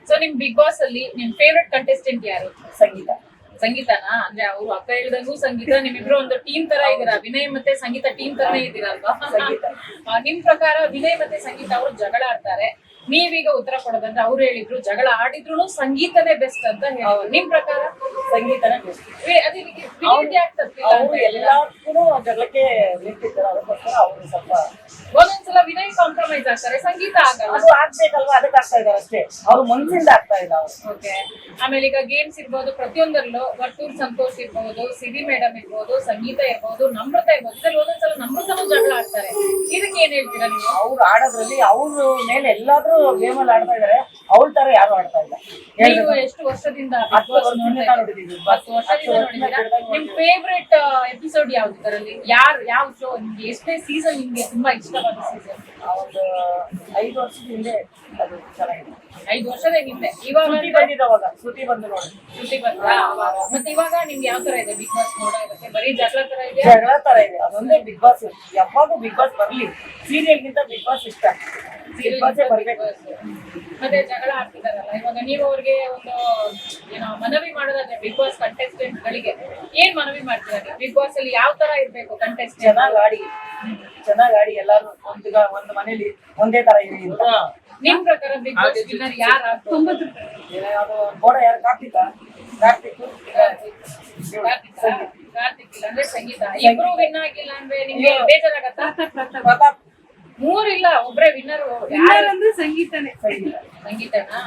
So ನಿಮ್ big boss ಅಲ್ಲಿ ನಿಮ್ ಫೇವ್ರೆಟ್ ಕಂಟೆಸ್ಟೆಂಟ್ ಯಾರು? ಸಂಗೀತ. ಸಂಗೀತನಾ? ಅಂದ್ರೆ ಅವ್ರು ಅಕ್ಕ ಹೇಳ್ದಂಗೂ ಸಂಗೀತ, ನಿಮ್ಮಿಬ್ರು ಒಂದು ಟೀಮ್ ತರ ಇದೀರಾ, ವಿನಯ್ ಮತ್ತೆ ಸಂಗೀತ ಟೀಮ್ ತರನೇ ಇದೀರಾ ಅಲ್ವಾ? ಸಂಗೀತ. ನಿಮ್ ಪ್ರಕಾರ ವಿನಯ್ ಮತ್ತೆ ಸಂಗೀತ ಅವರು ಜಗಳ ಆಡ್ತಾರೆ, ನೀವೀಗ ಉತ್ತರ ಕೊಡೋದಂದ್ರೆ ಅವ್ರು ಹೇಳಿದ್ರು ಜಗಳ ಆಡಿದ್ರು ಸಂಗೀತನೇ ಬೆಸ್ಟ್ ಅಂತ ಹೇಳಿ, ನಿಮ್ ಪ್ರಕಾರ ಸಂಗೀತನೇ ಬೆಸ್ಟ್. ಅವ್ರು ಎಲ್ಲಾರ್ಗು ಜಗಳಕ್ಕೆ ನಿಂತಿದ್ದಾರೆ, ಅದಕ್ಕೋಸ್ಕರ ಅವ್ರು ಸ್ವಲ್ಪ ಒಂದೊಂದ್ಸಲ ವಿನಯ್ ಕಾಂಪ್ರಮೈಸ್ ಆಗ್ತಾರೆ, ಸಂಗೀತ ಆಗಲ್ಲ. ಅದು ಆಗ್ಬೇಕಲ್ವಾ, ಅದಕ್ಕೆ ಆಗ್ತಾ ಇದಾರೆ ಅಷ್ಟೇ, ಅವ್ರು ಮನ್ಸಿಂದ ಆಗ್ತಾ ಇಲ್ಲ ಅವ್ರು. ಓಕೆ. ಆಮೇಲೆ ಈಗ ಗೇಮ್ಸ್ ಇರ್ಬೋದು, ಪ್ರತಿಯೊಂದರಲ್ಲೂ ವರ್ತೂರ್ ಸಂತೋಷ್ ಇರ್ಬೋದು, ಸಿರಿ ಮೇಡಮ್ ಇರ್ಬೋದು, ಸಂಗೀತ ಇರ್ಬೋದು, ನಮ್ರತ ಇರ್ಬೋದು, ಇದ್ರಲ್ಲಿ ಒಂದೊಂದ್ಸಲ ನಮ್ರತನೂ ಜಗಳ ಆಡ್ತಾರೆ, ಇದಕ್ಕೆ ಏನ್ ಹೇಳ್ತೀರಾ ನೀವು? ಅವ್ರು ಆಡೋದ್ರಲ್ಲಿ ಅವ್ರ ಮೇಲೆ ಎಲ್ಲಾದ್ರೂ ಗೇಮ್ ಅಲ್ಲಿ ಆಡ್ತಾ ಇದಾರೆ, ಅವ್ರ ತರ ಯಾರು ಆಡ್ತಾ ಇಲ್ಲ. ನೀವು ಎಷ್ಟು ವರ್ಷದಿಂದ 10 ವರ್ಷದಿಂದ ನೋಡಿದೀವಿ. 10 ವರ್ಷದಿಂದ ನೋಡಿದ್ದೀರಾ? ನಿಮ್ ಫೇವ್ರೆಟ್ ಎಪಿಸೋಡ್ ಯಾವ್ದು ಇದರಲ್ಲಿ? ಯಾವ ಶೋ ನಿಮ್ಗೆ, ಎಷ್ಟೇ ಸೀಸನ್ ನಿಮ್ಗೆ ತುಂಬಾ ಇಷ್ಟವಾದ ಸೀಸನ್? ಒಂದು 5 ವರ್ಷದ ಹಿಂದೆ ಅದು ಚೆನ್ನಾಗಿದೆ. 5 ವರ್ಷದ ಹಿಂದೆ. ಇವಾಗ ಶ್ರುತಿ ಬಂದಿದ್ದವಾಗ, ಶ್ರುತಿ ಬಂದು ನೋಡಿ. ಶ್ರುತಿ ಬಂದ್ರಾ? ಮತ್ತೆ ಇವಾಗ ನಿಮ್ಗೆ ಯಾವ ತರ ಇದೆ ಬಿಗ್ ಬಾಸ್ ನೋಡೋದಕ್ಕೆ? ಬರೀ ಜಗಳ ತರ ಇದೆ? ಜಗಳ ತರ ಇದೆ, ಅದೊಂದೇ ಬಿಗ್ ಬಾಸ್. ಯಾವಾಗೂ ಬಿಗ್ ಬಾಸ್ ಬರ್ಲಿ, ಸೀರಿಯಲ್ ಗಿಂತ ಬಿಗ್ ಬಾಸ್ ಇಷ್ಟ. ಬಿಗ್ ಬಾಸ್ ಬರ್ಬೇಕು. ಮತ್ತೆ ಜಗಳ ಆಡ್ತಿದಾರಲ್ಲ, ಇವಾಗ ನೀವು ಅವ್ರಿಗೆ ಒಂದು ಏನೋ ಮನವಿ ಮಾಡೋದಾದ್ರೆ ಬಿಗ್ ಬಾಸ್ ಕಂಟೆಸ್ಟೆಂಟ್ ಗಳಿಗೆ ಏನ್ ಮನವಿ ಮಾಡ್ತೀರಾ? ಬಿಗ್ ಬಾಸ್ ಅಲ್ಲಿ ಯಾವ ತರ ಇರ್ಬೇಕು ಕಂಟೆಸ್ಟೆಂಟ್? ಚೆನ್ನಾಗ್ ಆಡಿ ಎಲ್ಲಾರು ಒಂದು ಮನೇಲಿ ಒಂದೇ ತರ ಇರಿ ಅಂತ. ನಿಮ್ ಪ್ರಕಾರ ಬಿಗ್ ಬಾಸ್ ವಿನ್ನರ್ ಯಾರು? ಗೋಡ ಯಾರು? ಕಾರ್ತಿಕ್ ಕಾರ್ತಿಕ್ ಇಲ್ಲ ಅಂದ್ರೆ ಸಂಗೀತ. ಇಬ್ರು ವಿನ್ ಆಗಿಲ್ಲ ಅಂದ್ರೆ ನಿಮ್ಗೆ ಬೇಜಾರಾಗತ್ತಾ? ಪ್ರತಾಪ್. 3 ಇಲ್ಲ, ಒಬ್ರೇ ವಿನ್ನರ್. ಅಂದ್ರೆ ಸಂಗೀತನೇ. ಸಂಗೀತನಾ?